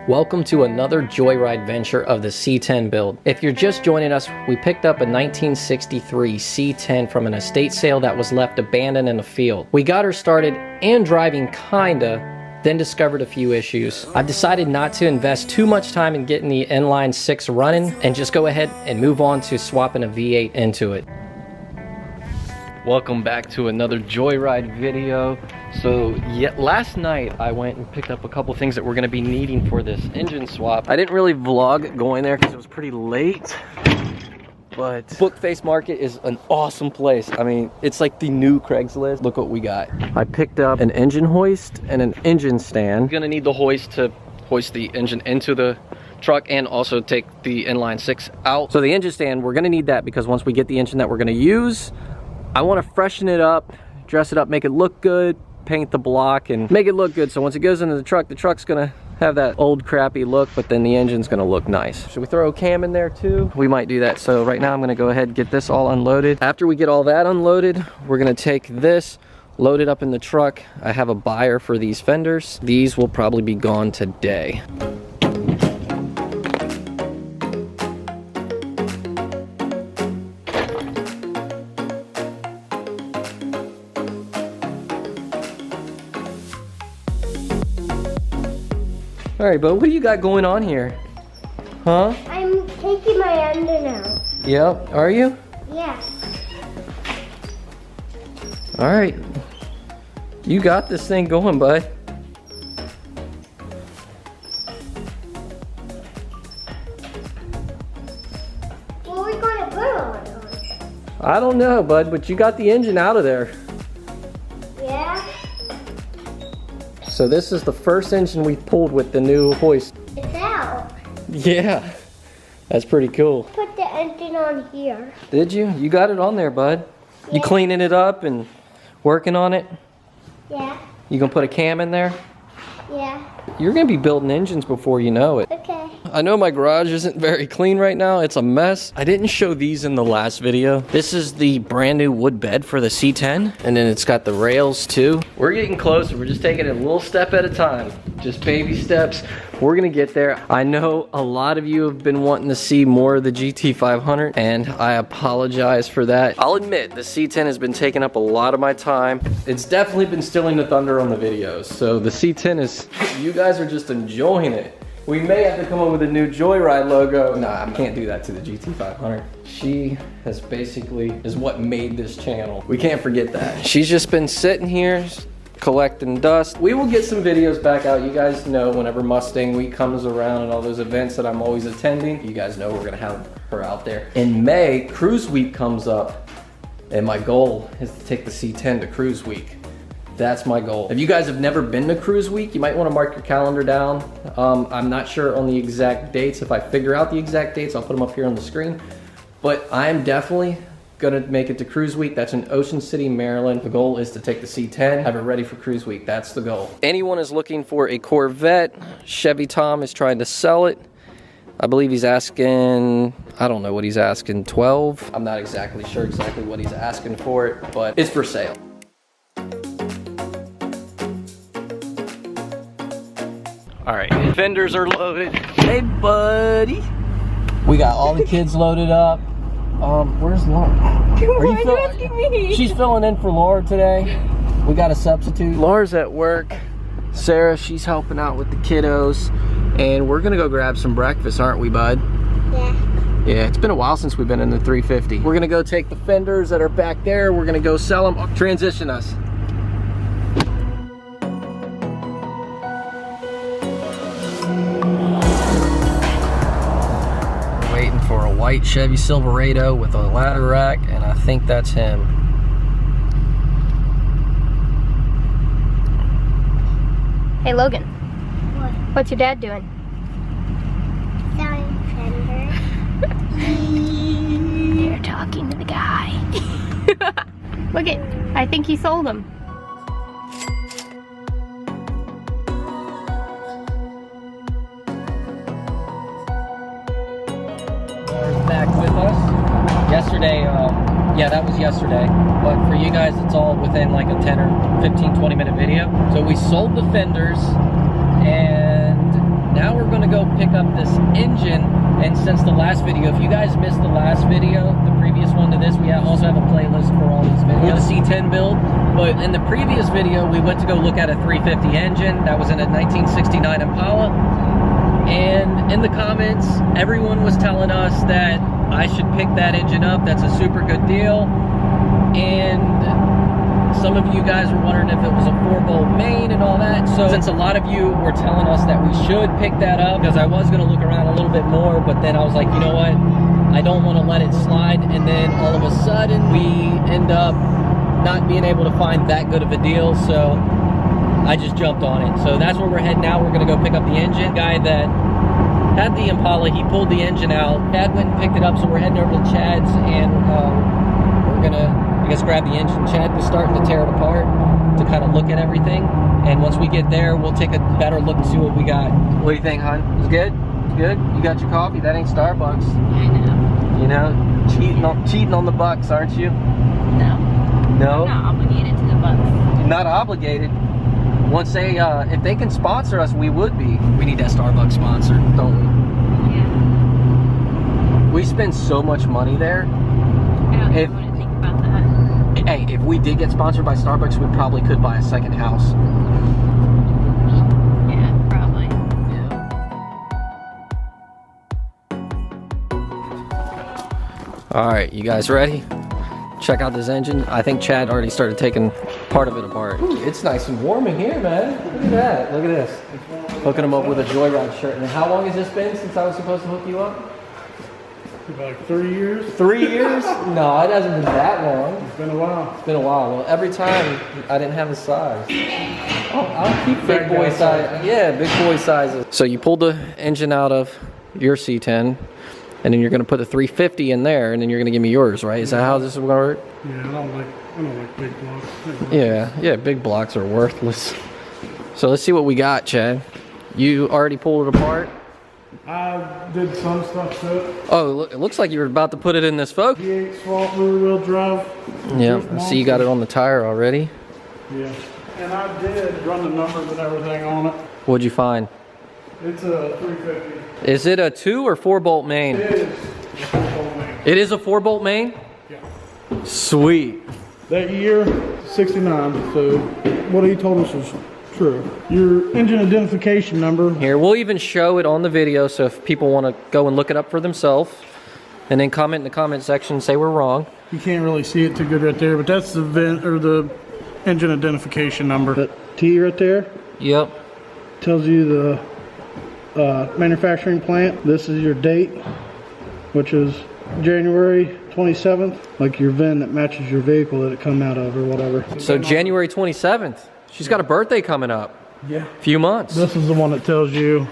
Welcome to another Joyride venture of the C10 build. If you're just joining us, we picked up a 1963 C10 from an estate sale that was left abandoned in a field. We got her started and driving kinda, then discovered a few issues. I've decided not to invest too much time in getting the inline 6 running and just go ahead and move on to swapping a V8 into it. Welcome back to another Joyride video. So last night I went and picked up a couple things that we're going to be needing for this engine swap. I didn't really vlog going there because it was pretty late, but Bookface Market is an awesome place. I mean, it's like the new Craigslist. Look what we got. I picked up an engine hoist and an engine stand. I'm going to need the hoist to hoist the engine into the truck and also take the inline 6 out. So the engine stand, we're going to need that because once we get the engine that we're going to use, I want to freshen it up, dress it up, make it look good, paint the block and make it look good. So once it goes into the truck's gonna have that old crappy look, but then the engine's gonna look nice. Should we throw a cam in there too? We might do that. So right now I'm gonna go ahead and get this all unloaded. After we get all that unloaded, we're gonna take this, load it up in the truck. I have a buyer for these fenders. These will probably be gone today. All right, but what do you got going on here? Huh? I'm taking my engine out. Yep, are you? Yeah. All right. You got this thing going, bud. What are we going to put on? I don't know, bud, but you got the engine out of there. Yeah? So this is the first engine we've pulled with the new hoist. It's out. Yeah, that's pretty cool. Put the engine on here. Did you? You got it on there, bud. Yeah. You cleaning it up and working on it? Yeah. You gonna put a cam in there? Yeah. You're gonna be building engines before you know it. Okay. I know my garage isn't very clean right now. It's a mess. I didn't show these in the last video. This is the brand new wood bed for the C10. And then it's got the rails too. We're getting closer. We're just taking it a little step at a time. Just baby steps. We're gonna get there. I know a lot of you have been wanting to see more of the GT500 and I apologize for that. I'll admit the C10 has been taking up a lot of my time. It's definitely been stealing the thunder on the videos. So the C10 is, you guys are just enjoying it. We may have to come up with a new Joyride logo. Nah, I can't do that to the GT500. She has basically is what made this channel. We can't forget that. She's just been sitting here collecting dust. We will get some videos back out. You guys know whenever Mustang Week comes around and all those events that I'm always attending, you guys know we're gonna have her out there. In May, Cruise Week comes up and my goal is to take the C10 to Cruise Week. That's my goal. If you guys have never been to Cruise Week, you might want to mark your calendar down. I'm not sure on the exact dates. If I figure out the exact dates, I'll put them up here on the screen. But I'm definitely gonna make it to Cruise Week. That's in Ocean City, Maryland. The goal is to take the C10, have it ready for Cruise Week. That's the goal. Anyone is looking for a Corvette, Chevy Tom is trying to sell it. I believe he's asking, I don't know what he's asking, 12? I'm not exactly sure exactly what he's asking for it, but it's for sale. All right, fenders are loaded. Hey, buddy. We got all the kids loaded up. Where's Laura? Are you asking me? She's filling in for Laura today. We got a substitute. Laura's at work. Sarah, she's helping out with the kiddos. And we're gonna go grab some breakfast, aren't we, bud? Yeah. Yeah, it's been a while since we've been in the 350. We're gonna go take the fenders that are back there. We're gonna go sell them. Transition us. For a white Chevy Silverado with a ladder rack, and I think that's him. Hey Logan. What? What's your dad doing? Selling fenders. They're talking to the guy. Look it, I think he sold them. Back with us. Yesterday, yeah, that was yesterday. But for you guys, it's all within like a 10 or 15, 20 minute video. So we sold the fenders and now we're gonna gonna go pick up this engine. And since the last video, if you guys missed the last video, the previous one to this, we also have a playlist for all these videos. For the C10 build. But in the previous video, we went to go look at a 350 engine that was in a 1969 Impala. And in the comments, everyone was telling us that I should pick that engine up. That's a super good deal. And some of you guys were wondering if it was a 4-bolt main and all that. So since a lot of you were telling us that we should pick that up, because I was going to look around a little bit more, but then I was like, you know what? I don't want to let it slide. And then all of a sudden, we end up not being able to find that good of a deal. So I just jumped on it. So that's where we're heading now. We're going to go pick up the engine. Guy that had the Impala, he pulled the engine out. Chad went and picked it up, so we're heading over to Chad's, and we're going to, I guess, grab the engine. Chad was starting to tear it apart to kind of look at everything. And once we get there, we'll take a better look and see what we got. What do you think, hon? It's good? It's good? You got your coffee? That ain't Starbucks. I know. You know, cheating on the bucks, aren't you? No. No? I'm not obligated to the bucks. Not obligated. Once they, if they can sponsor us, we would be. We need that Starbucks sponsor, don't we? Yeah. We spend so much money there. I don't even want to think about that. Hey, if we did get sponsored by Starbucks, we probably could buy a second house. Yeah, probably. Yeah. All right, you guys ready? Check out this engine. I think Chad already started taking part of it apart. Ooh, it's nice and warm in here, man. Look at that. Look at this. Hooking him up with a Joyride shirt. And how long has this been since I was supposed to hook you up? About 3 years. 3 years? No, it hasn't been that long. It's been a while. It's been a while. Well, every time I didn't have the size. I'll keep big boy size. Yeah, big boy sizes. So you pulled the engine out of your C10, and then you're going to put the 350 in there, and then you're going to give me yours, right? Is that how this is going to work? Yeah, I don't like big blocks. Yeah, big blocks are worthless. So let's see what we got, Chad. You already pulled it apart? I did some stuff to it. Oh, it looks like you were about to put it in this Focus. V8 swap rear wheel drive. Yeah, I see you got it on the tire already. Yeah. And I did run the numbers and everything on it. What'd you find? It's a 350. Is it a 2 or 4 bolt main? It is a 4-bolt main. It is a 4 bolt main? Yeah. Sweet. That year, 69. So what he told us was true. Your engine identification number. Here, we'll even show it on the video, so if people want to go and look it up for themselves, and then comment in the comment section, say we're wrong. You can't really see it too good right there, but that's the VIN or the engine identification number. That T right there. Yep. Tells you the manufacturing plant. This is your date, which is January 27th, like your VIN that matches your vehicle that it come out of or whatever. So January 27th. She's got a birthday coming up. Yeah. Few months. This is the one that tells you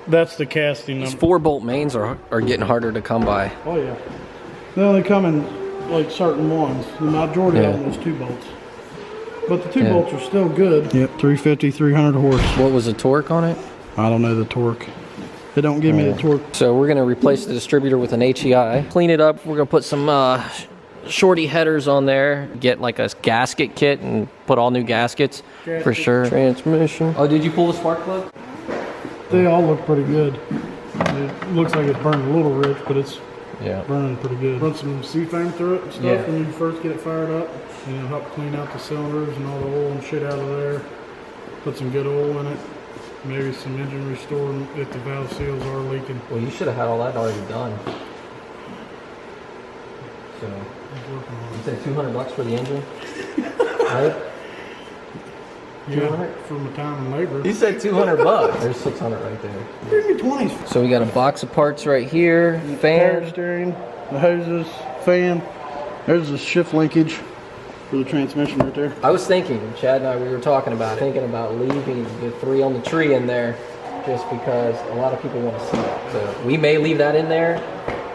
that's the casting These number. 4 bolt mains are getting harder to come by. Oh yeah. They only come in like certain ones. The majority of them was 2 bolts. But the 2 bolts are still good. Yep, 350, 300 horse. What was the torque on it? I don't know the torque. They don't give me the torque. So we're going to replace the distributor with an HEI. Clean it up. We're going to put some shorty headers on there. Get like a gasket kit and put all new gaskets for sure. Transmission. Oh, did you pull the spark plug? They all look pretty good. It looks like it's burning a little rich, but it's burning pretty good. Run some C-foam through it and stuff when you first get it fired up. You know, help clean out the cylinders and all the oil and shit out of there. Put some good oil in it. Maybe some engine restore if the valve seals are leaking. Well, you should have had all that already done. So, you said $200 for the engine? Right? Yeah, for my time and labor. You said $200. There's 600 right there. Give me 20s. So we got a box of parts right here. Power Fan. steering, the hoses, fan. There's the shift linkage for the transmission right there. I was thinking, Chad and I, we were talking about leaving the 3 on the tree in there just because a lot of people want to see it. So we may leave that in there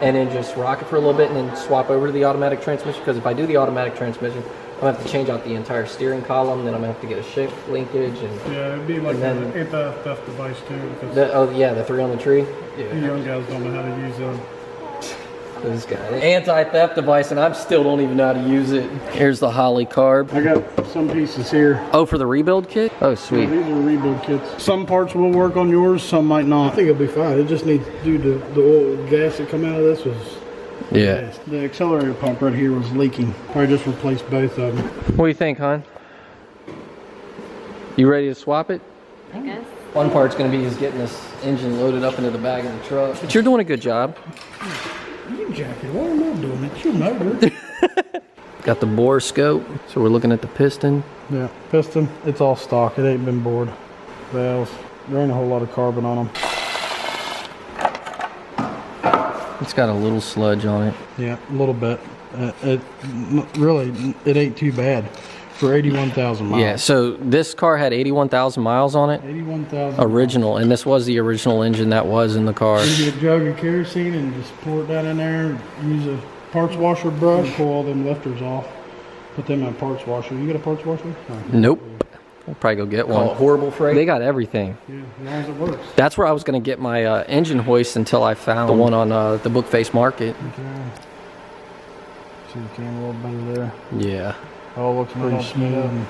and then just rock it for a little bit and then swap over to the automatic transmission, because if I do the automatic transmission, I'm going to have to change out the entire steering column, then I'm going to have to get a shift linkage. And yeah, it'd be like an anti-theft device too. The 3 on the tree? The young guys don't know how to use them. This guy. Anti-theft device, and I still don't even know how to use it. Here's the Holly carb. I got some pieces here. Oh, for the rebuild kit? Oh, sweet. These are rebuild kits. Some parts will work on yours, some might not. I think it'll be fine. It just needs to do the oil gas that come out of this was. Yeah. The accelerator pump right here was leaking. Probably just replaced both of them. What do you think, hon? You ready to swap it? I guess. One part's gonna be is getting this engine loaded up into the back of the truck. But you're doing a good job. You jacket, why am I doing it? You're motor. Got the bore scope, so we're looking at the piston. Yeah, piston, it's all stock. It ain't been bored. Valves, there ain't a whole lot of carbon on them. It's got a little sludge on it. Yeah, a little bit. Really, it ain't too bad for 81,000 miles. Yeah, so this car had 81,000 miles on it. 81,000 Original, and this was the original engine that was in the car. You get a jug of kerosene and just pour it down in there. Use a parts washer brush, pull all them lifters off. Put them in a parts washer. You got a parts washer? No. Nope. I'll probably go get one. Horrible freight. They got everything. Yeah, as long as it works. That's where I was going to get my engine hoist until I found the one on the Bookface Market. Okay. See the camera a little better there. Yeah. Oh, looks pretty smooth.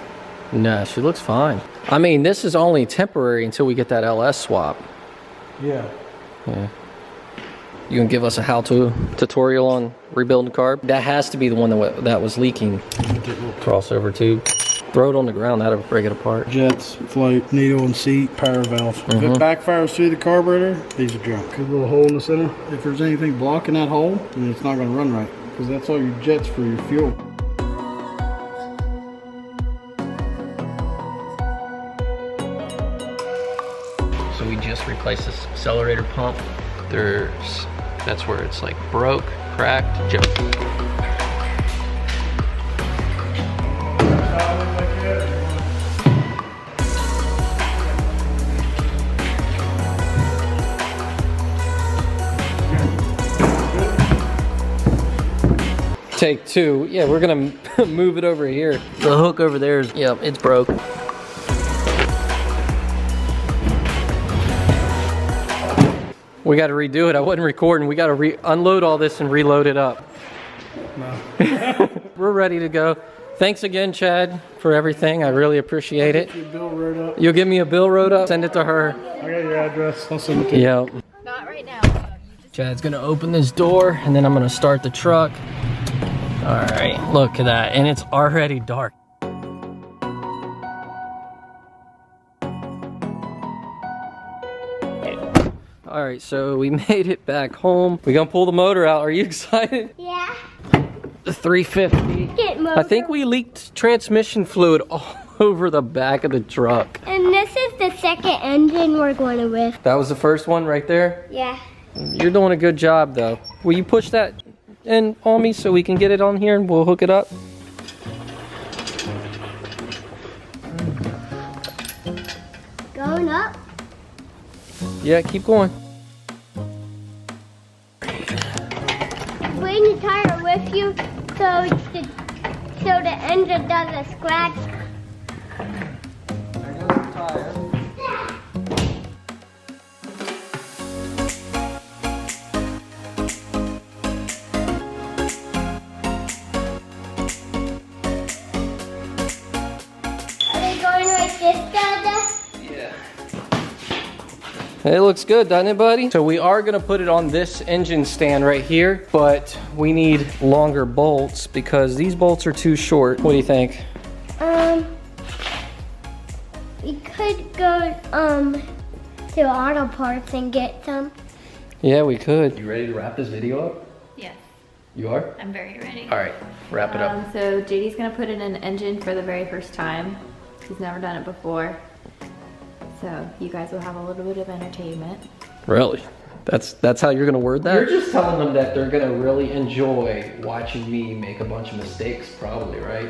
Nah, she looks fine. I mean, this is only temporary until we get that LS swap. Yeah. Yeah. You gonna give us a how-to tutorial on rebuilding carb? That has to be the one that was leaking. Crossover tube. Throw it on the ground, that'll break it apart. Jets, float, needle and seat, power valve. If it backfires through the carburetor, these are junk. Good little hole in the center. If there's anything blocking that hole, then it's not gonna run right, because that's all your jets for your fuel. So we just replaced this accelerator pump. That's where it's like broke, cracked, junk. Take two. Yeah, we're gonna move it over here. The hook over there is, yep, it's broke. We got to redo it. I wasn't recording. We got to unload all this and reload it up. No. We're ready to go. Thanks again, Chad, for everything. I really appreciate it. Your bill wrote up. You'll give me a bill wrote up. Send it to her. I got your address. I'll send it to you. Yep. Not right now. Chad's gonna open this door, and then I'm gonna start the truck. All right, look at that, and it's already dark. All right, so we made it back home. We gonna pull the motor out. Are you excited? Yeah. The 350. Get motor. I think we leaked transmission fluid all over the back of the truck. And this is the second engine we're going with. That was the first one right there? Yeah. You're doing a good job though. Will you push that in on me so we can get it on here and we'll hook it up? Going up. Yeah, keep going. Bring the tire with you so the engine doesn't scratch. There goes the tire. Are they going like this, Dada? Yeah. It looks good, doesn't it, buddy? So we are gonna put it on this engine stand right here, but we need longer bolts because these bolts are too short. What do you think? We could go to auto parts and get some. Yeah, we could. You ready to wrap this video up? Yes, You are? I'm very ready. All right, wrap it up. So JD's gonna put in an engine for the very first time. He's never done it before. So you guys will have a little bit of entertainment. Really? That's how you're gonna word that? You're just telling them that they're gonna really enjoy watching me make a bunch of mistakes, probably, right?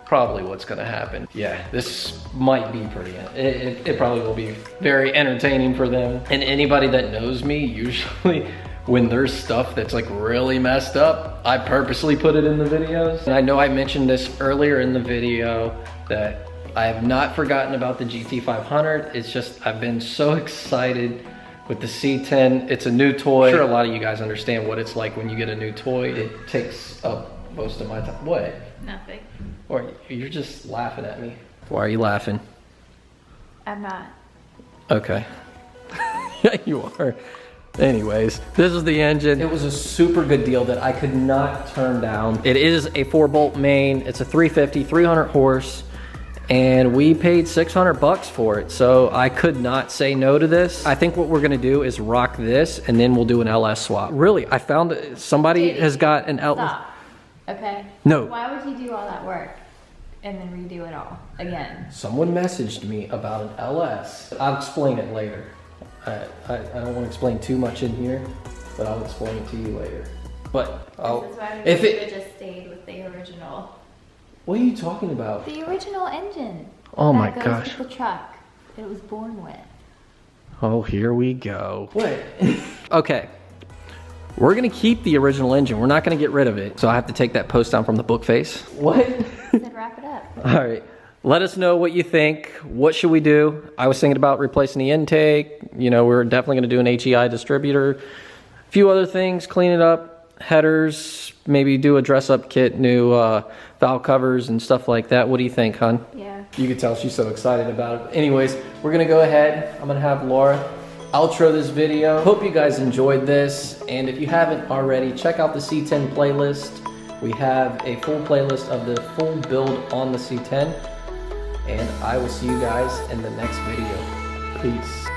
Probably what's gonna happen. Yeah, this might be pretty, it probably will be very entertaining for them. And anybody that knows me, usually when there's stuff that's like really messed up, I purposely put it in the videos. And I know I mentioned this earlier in the video that I have not forgotten about the GT500. It's just, I've been so excited with the C10. It's a new toy. I'm sure a lot of you guys understand what it's like when you get a new toy. It takes up most of my time. What? Nothing. Or you're just laughing at me. Why are you laughing? I'm not. Okay. Yeah, you are. Anyways, this is the engine. It was a super good deal that I could not turn down. It is a 4-bolt main. It's a 350, 300 horse, and we paid 600 bucks for it. So I could not say no to this. I think what we're gonna do is rock this, and then we'll do an LS swap. Really, I found that somebody has got an LS. Stop. Okay. No. Why would you do all that work and then redo it all again? Someone messaged me about an LS. I'll explain it later. I don't want to explain too much in here, but I'll explain it to you later. But This is why we should have just stayed with the original. What are you talking about? The original engine. Oh my that goes gosh. with the truck that it was born with. Oh, here we go. What? Okay. We're gonna keep the original engine. We're not gonna get rid of it. So I have to take that post down from the book face. What? Said wrap it up. All right. Let us know what you think. What should we do? I was thinking about replacing the intake. You know, we're definitely gonna do an HEI distributor. A few other things, clean it up, headers, maybe do a dress up kit, new valve covers and stuff like that. What do you think, hon? Yeah. You can tell she's so excited about it. Anyways, we're gonna go ahead. I'm gonna have Laura outro this video. Hope you guys enjoyed this. And if you haven't already, check out the C10 playlist. We have a full playlist of the full build on the C10. And I will see you guys in the next video. Peace.